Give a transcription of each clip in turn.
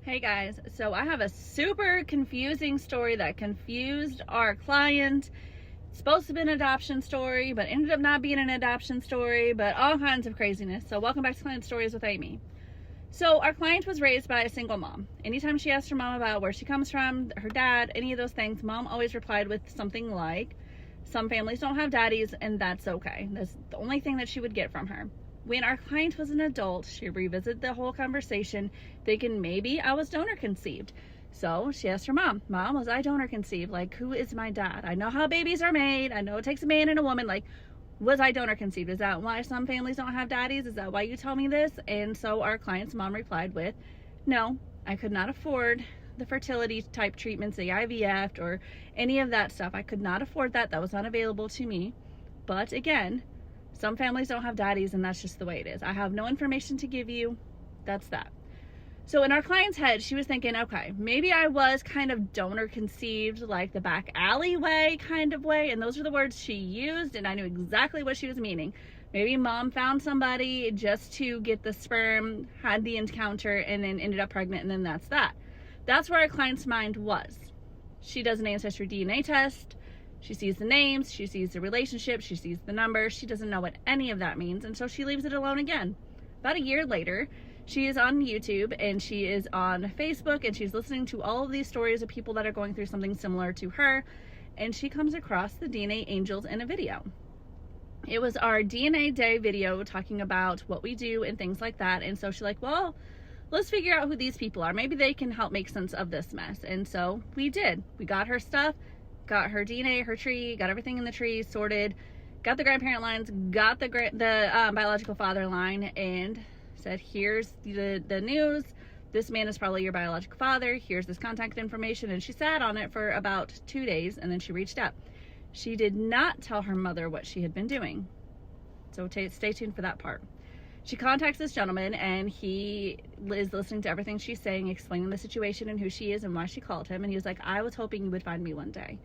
Hey guys, so I have a super confusing story that confused our client. It's supposed to be an adoption story, but ended up not being an adoption story, but all kinds of craziness. So welcome back to Client Stories with Amy. So our client was raised by a single mom. Anytime she asked her mom about where she comes from, her dad, any of those things, mom always replied with something like, some families don't have daddies and that's okay. That's the only thing that she would get from her. When our client was an adult, she revisited the whole conversation, thinking maybe I was donor conceived. So she asked her mom, was I donor conceived? Like, who is my dad? I know how babies are made. I know it takes a man and a woman. Like, was I donor conceived? Is that why some families don't have daddies? Is that why you tell me this? And so our client's mom replied with, no, I could not afford the fertility type treatments, the IVF or any of that stuff. I could not afford that. That was not available to me. But again, some families don't have daddies and that's just the way it is. I have no information to give you. That's that. So in our client's head, she was thinking, okay, maybe I was kind of donor conceived, like the back alleyway kind of way. And those are the words she used, and I knew exactly what she was meaning. Maybe mom found somebody just to get the sperm, had the encounter, and then ended up pregnant, and then that's that. That's where our client's mind was. She does an Ancestry DNA test. She sees the names, she sees the relationship, she sees the numbers. She doesn't know what any of that means, and so she leaves it alone again. About a year later, she is on YouTube and she is on Facebook and she's listening to all of these stories of people that are going through something similar to her, and she comes across the DNA Angels in a video. It was our DNA Day video talking about what we do and things like that, and so she's like, well, let's figure out who these people are. Maybe they can help make sense of this mess. And so we did. We got her stuff, got her DNA, her tree, got everything in the tree sorted, got the grandparent lines, got the biological father line, and said, here's the news. This man is probably your biological father. Here's this contact information. And she sat on it for about 2 days, and then she reached out. She did not tell her mother what she had been doing. So stay tuned for that part. She contacts this gentleman, and he is listening to everything she's saying, explaining the situation and who she is and why she called him. And he was like, I was hoping you would find me one day.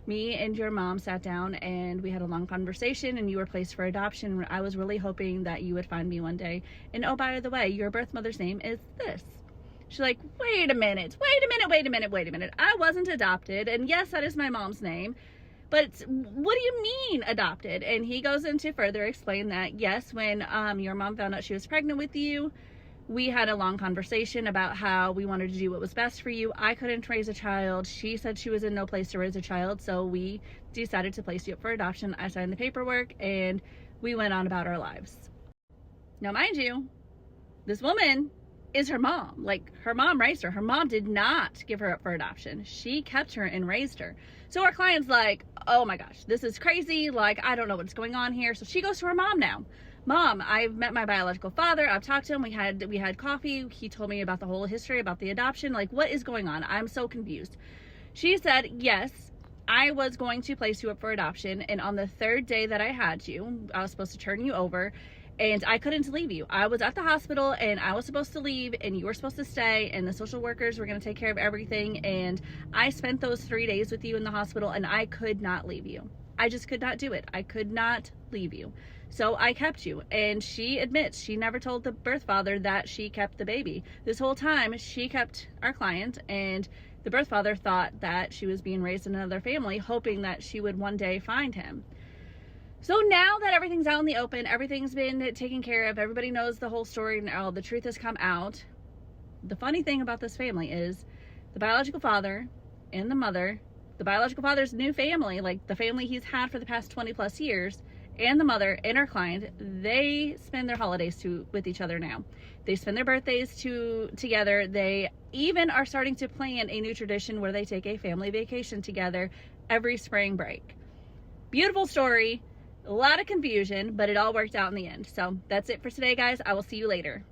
Me and your mom sat down and we had a long conversation, and you were placed for adoption. I was really hoping that you would find me one day. And oh, by the way, your birth mother's name is this. She's like, wait a minute. I wasn't adopted. And yes, that is my mom's name. But what do you mean adopted? And he goes into further explain that, yes, when your mom found out she was pregnant with you, we had a long conversation about how we wanted to do what was best for you. I couldn't raise a child. She said she was in no place to raise a child, so we decided to place you up for adoption. I signed the paperwork, and we went on about our lives. Now, mind you, this woman is her mom. Like, her mom raised her. Her mom did not give her up for adoption. She kept her and raised her. So our client's like, oh my gosh, this is crazy. Like, I don't know what's going on here. So she goes to her mom now. Mom, I've met my biological father. I've talked to him. We had coffee. He told me about the whole history, about the adoption. Like, what is going on? I'm so confused. She said, yes, I was going to place you up for adoption. And on the third day that I had you, I was supposed to turn you over, and I couldn't leave you. I was at the hospital and I was supposed to leave, and you were supposed to stay, and the social workers were going to take care of everything. And I spent those 3 days with you in the hospital, and I could not leave you. I just could not do it. I could not leave you. So I kept you. And she admits she never told the birth father that she kept the baby. This whole time she kept our client, and the birth father thought that she was being raised in another family, hoping that she would one day find him. So now that everything's out in the open, everything's been taken care of, everybody knows the whole story now, the truth has come out. The funny thing about this family is the biological father and the mother, the biological father's new family, like the family he's had for the past 20 plus years, and the mother and our client, they spend their holidays with each other now. They spend their birthdays together. They even are starting to plan a new tradition where they take a family vacation together every spring break. Beautiful story, a lot of confusion, but it all worked out in the end. So that's it for today, guys. I will see you later.